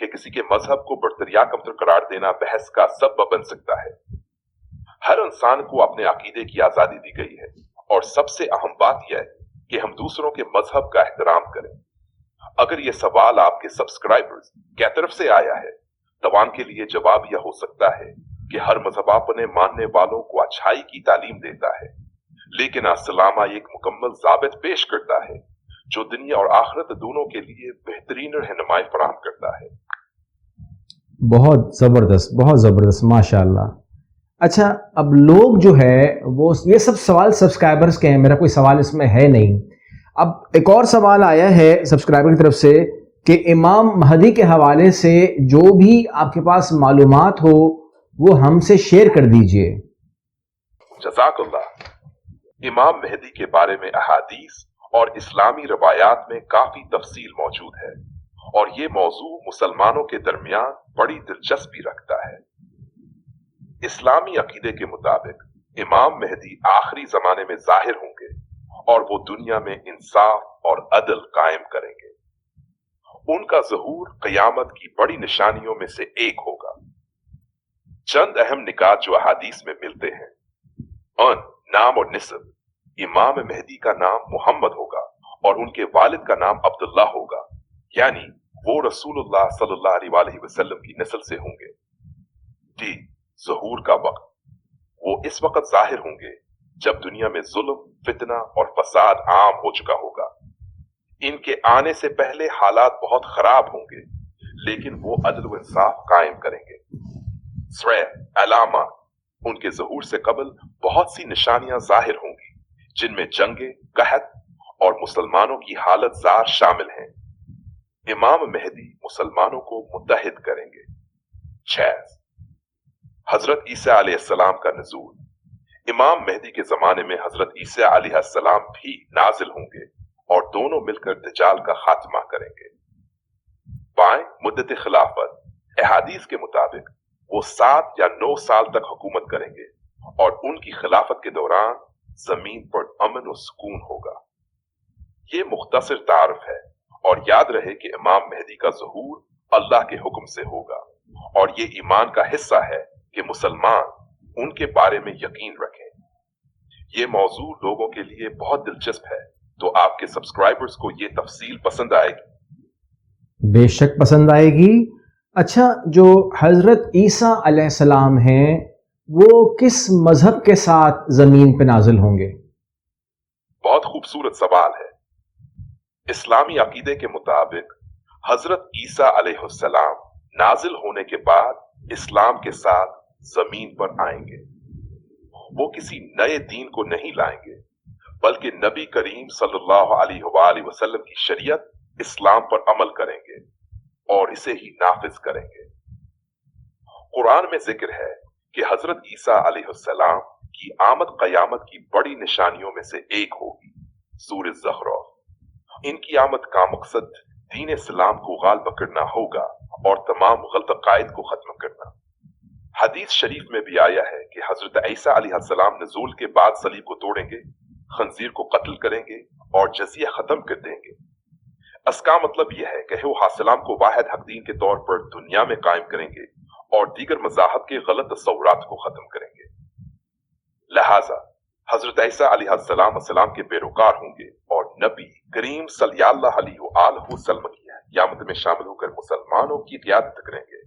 کہ کسی کے مذہب کو برتر یا کمتر قرار دینا بحث کا سبب بن سکتا ہے۔ ہر انسان کو اپنے عقیدے کی آزادی دی گئی ہے، اور سب سے اہم بات یہ ہے کہ ہم دوسروں کے مذہب کا احترام کریں۔ اگر یہ سوال آپ کے سبسکرائبرز کی طرف سے آیا ہے تو ان کے لیے جواب یہ ہو سکتا ہے کہ ہر مذہب اپنے ماننے والوں کو اچھائی کی تعلیم دیتا ہے، لیکن اسلام ایک مکمل ضابط پیش کرتا ہے جو دنیا اور آخرت دونوں کے لیے بہترین رہنمائی فراہم کرتا ہے۔ بہت زبردست ماشاء اللہ۔ اچھا، اب لوگ جو ہے وہ یہ سب سوال سبسکرائبرز کے ہیں، میرا کوئی سوال اس میں ہے نہیں۔ اب ایک اور سوال آیا ہے سبسکرائبر کی طرف سے کہ امام مہدی کے حوالے سے جو بھی آپ کے پاس معلومات ہو وہ ہم سے شیئر کر دیجئے۔ جزاک اللہ۔ امام مہدی کے بارے میں احادیث اور اسلامی روایات میں کافی تفصیل موجود ہے، اور یہ موضوع مسلمانوں کے درمیان بڑی دلچسپی رکھتا ہے۔ اسلامی عقیدے کے مطابق امام مہدی آخری زمانے میں ظاہر ہوں گے اور وہ دنیا میں انصاف اور عدل قائم کریں گے۔ ان کا ظہور قیامت کی بڑی نشانیوں میں سے ایک ہوگا۔ چند اہم نکات جو احادیث میں ملتے ہیں: نام اور نسب: امام مہدی کا نام محمد ہوگا اور ان کے والد کا نام عبداللہ ہوگا، یعنی وہ رسول اللہ صلی اللہ علیہ وآلہ وسلم کی نسل سے ہوں گے۔ ظہور کا وقت: وہ اس وقت ظاہر ہوں گے جب دنیا میں ظلم، فتنہ اور فساد عام ہو چکا ہوگا۔ ان کے آنے سے پہلے حالات بہت خراب ہوں گے، لیکن وہ عدل و انصاف قائم کریں گے۔ علامات: ان کے ظہور سے قبل بہت سی نشانیاں ظاہر ہوں گی، جن میں جنگیں، قحط اور مسلمانوں کی حالت زار شامل ہیں۔ امام مہدی مسلمانوں کو متحد کریں گے۔ حضرت عیسیٰ علیہ السلام کا نزول: امام مہدی کے زمانے میں حضرت عیسیٰ علیہ السلام بھی نازل ہوں گے اور دونوں مل کر دجال کا خاتمہ کریں گے۔ مدت خلافت: احادیث کے مطابق وہ 7 یا 9 سال تک حکومت کریں گے، اور ان کی خلافت کے دوران زمین پر امن و سکون ہوگا۔ یہ مختصر تعارف ہے، اور یاد رہے کہ امام مہدی کا ظہور اللہ کے حکم سے ہوگا، اور یہ ایمان کا حصہ ہے کہ مسلمان ان کے بارے میں یقین رکھیں۔ یہ موضوع لوگوں کے لیے بہت دلچسپ ہے، تو آپ کے سبسکرائبرز کو یہ تفصیل پسند آئے گی۔ بے شک پسند آئے گی۔ اچھا، جو حضرت عیسیٰ علیہ السلام ہیں وہ کس مذہب کے ساتھ زمین پہ نازل ہوں گے؟ بہت خوبصورت سوال ہے۔ اسلامی عقیدے کے مطابق حضرت عیسیٰ علیہ السلام نازل ہونے کے بعد اسلام کے ساتھ زمین پر آئیں گے۔ وہ کسی نئے دین کو نہیں لائیں گے، بلکہ نبی کریم صلی اللہ علیہ وآلہ وسلم کی شریعت اسلام پر عمل کریں گے اور اسے ہی نافذ کریں گے۔ قرآن میں ذکر ہے کہ حضرت عیسیٰ علیہ السلام کی آمد قیامت کی بڑی نشانیوں میں سے ایک ہوگی۔ سورۃ زخرف۔ ان کی آمد کا مقصد دین اسلام کو غالب کرنا ہوگا اور تمام غلط عقائد کو ختم کرنا۔ حدیث شریف میں بھی آیا ہے کہ حضرت عیسیٰ علیہ السلام نزول کے بعد صلیب کو توڑیں گے، خنزیر کو قتل کریں گے اور جزیہ ختم کر دیں گے۔ اس کا مطلب یہ ہے کہ وہ السلام کو واحد حق دین کے طور پر دنیا میں قائم کریں گے اور دیگر مذاہب کے غلط تصورات کو ختم کریں گے۔ لہذا حضرت عیسیٰ علیہ السلام کے پیروکار ہوں گے اور نبی کریم صلی اللہ علیہ وآلہ وسلم کی قیامت میں شامل ہو کر مسلمانوں کی قیادت کریں گے۔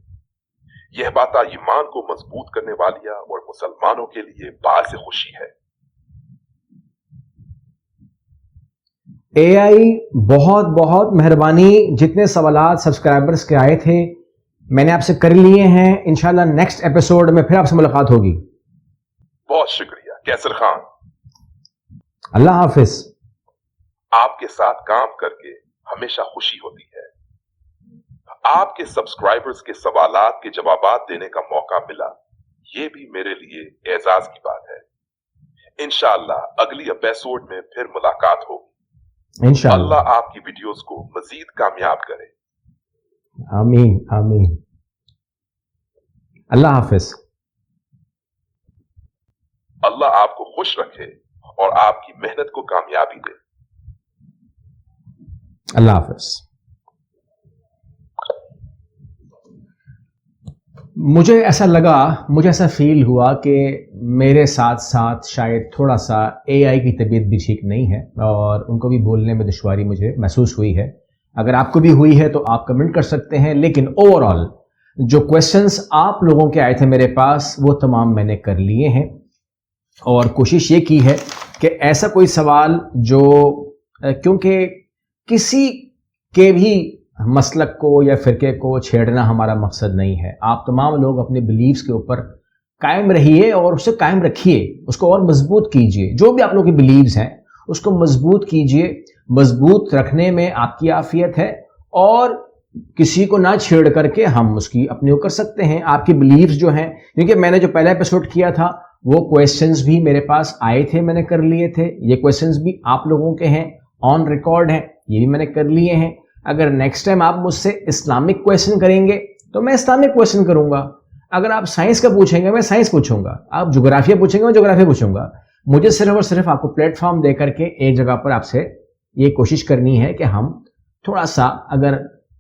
یہ بات ایمان کو مضبوط کرنے والی اور مسلمانوں کے لیے باعث خوشی ہے۔ اے آئی بہت بہت مہربانی، جتنے سوالات سبسکرائبرز کے آئے تھے میں نے آپ سے کر لیے ہیں۔ انشاءاللہ نیکسٹ ایپیسوڈ میں پھر آپ سے ملاقات ہوگی۔ بہت شکریہ کیسر خان۔ اللہ حافظ۔ آپ کے ساتھ کام کر کے ہمیشہ خوشی ہوتی ہے۔ آپ کے سبسکرائبرز کے سوالات کے جوابات دینے کا موقع ملا، یہ بھی میرے لیے اعزاز کی بات ہے۔ انشاءاللہ اگلی ایپیسوڈ میں پھر ملاقات ہوگی۔ انشاءاللہ اللہ آپ کی ویڈیوز کو مزید کامیاب کرے۔ آمین آمین۔ اللہ حافظ۔ اللہ آپ کو خوش رکھے اور آپ کی محنت کو کامیابی دے۔ اللہ حافظ۔ مجھے ایسا فیل ہوا کہ میرے ساتھ ساتھ شاید تھوڑا سا اے آئی کی طبیعت بھی ٹھیک نہیں ہے اور ان کو بھی بولنے میں دشواری مجھے محسوس ہوئی ہے. اگر آپ کو بھی ہوئی ہے تو آپ کمنٹ کر سکتے ہیں. لیکن اوور آل جو کویسچنس آپ لوگوں کے آئے تھے میرے پاس وہ تمام میں نے کر لیے ہیں اور کوشش یہ کی ہے کہ ایسا کوئی سوال جو کیونکہ کسی کے بھی مسلک کو یا فرقے کو چھیڑنا ہمارا مقصد نہیں ہے. آپ تمام لوگ اپنے بلیفز کے اوپر قائم رہیے اور اسے قائم رکھیے, اس کو اور مضبوط کیجئے. جو بھی آپ لوگوں کے بلیفز ہیں اس کو مضبوط کیجئے. مضبوط رکھنے میں آپ کی عافیت ہے اور کسی کو نہ چھیڑ کر کے ہم اس کی اپنے کر سکتے ہیں. آپ کی بلیفز جو ہیں, کیونکہ میں نے جو پہلا ایپیسوڈ کیا تھا وہ کویسچنز بھی میرے پاس آئے تھے, میں نے کر لیے تھے. یہ کویسچنز بھی آپ لوگوں کے ہیں, آن ریکارڈ ہیں, یہ بھی میں نے کر لیے ہیں. اگر نیکسٹ ٹائم آپ مجھ سے اسلامک کویسچن کریں گے تو میں اسلامک کویسچن کروں گا. اگر آپ سائنس کا پوچھیں گے میں سائنس پوچھوں گا. آپ جغرافیہ پوچھیں گے میں جغرافیہ پوچھوں گا. مجھے صرف اور صرف آپ کو پلیٹ فارم دے کر کے ایک جگہ پر آپ سے یہ کوشش کرنی ہے کہ ہم تھوڑا سا, اگر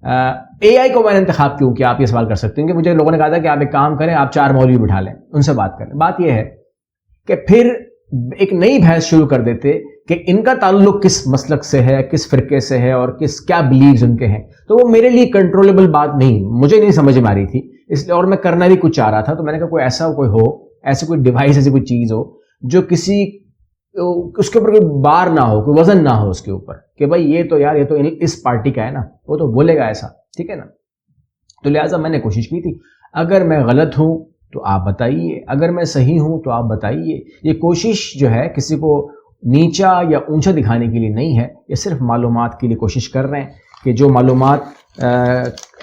اے آئی کو میں نے انتخاب کیوں کیا, آپ یہ سوال کر سکتے ہیں کہ مجھے لوگوں نے کہا تھا کہ آپ ایک کام کریں, آپ 4 مولوی بٹھا لیں, ان سے بات کریں. بات یہ ہے کہ پھر ایک نئی بحث شروع کر دیتے کہ ان کا تعلق کس مسلک سے ہے, کس فرقے سے ہے اور کیا بلیوز ان کے ہیں. تو وہ میرے لیے کنٹرولبل بات نہیں, مجھے نہیں سمجھ میں آ رہی تھی, اس لیے اور میں کرنا بھی کچھ چاہ رہا تھا. تو میں نے کہا کوئی ایسا کوئی ہو, ایسی کوئی ڈیوائس, ایسی کوئی چیز ہو جو کسی اس کے اوپر کوئی بار نہ ہو, کوئی وزن نہ ہو اس کے اوپر کہ بھائی یہ تو یار یہ تو اس پارٹی کا ہے نا, وہ تو بولے گا ایسا, ٹھیک ہے نا. تو لہٰذا میں نے کوشش کی تھی. اگر میں غلط ہوں تو آپ بتائیے, اگر میں صحیح ہوں تو آپ بتائیے. یہ کوشش جو ہے کسی کو نیچا یا اونچا دکھانے کے لیے نہیں ہے, یہ صرف معلومات کے لیے کوشش کر رہے ہیں کہ جو معلومات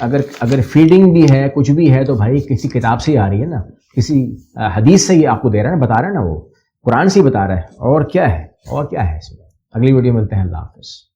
اگر فیڈنگ بھی ہے, کچھ بھی ہے, تو بھائی کسی کتاب سے ہی آ رہی ہے نا, کسی حدیث سے ہی آپ کو دے رہا ہے نا, بتا رہا ہے نا, وہ قرآن سے ہی بتا رہا ہے. اور کیا ہے اس میں. اگلی ویڈیو ملتے ہیں. اللہ حافظ.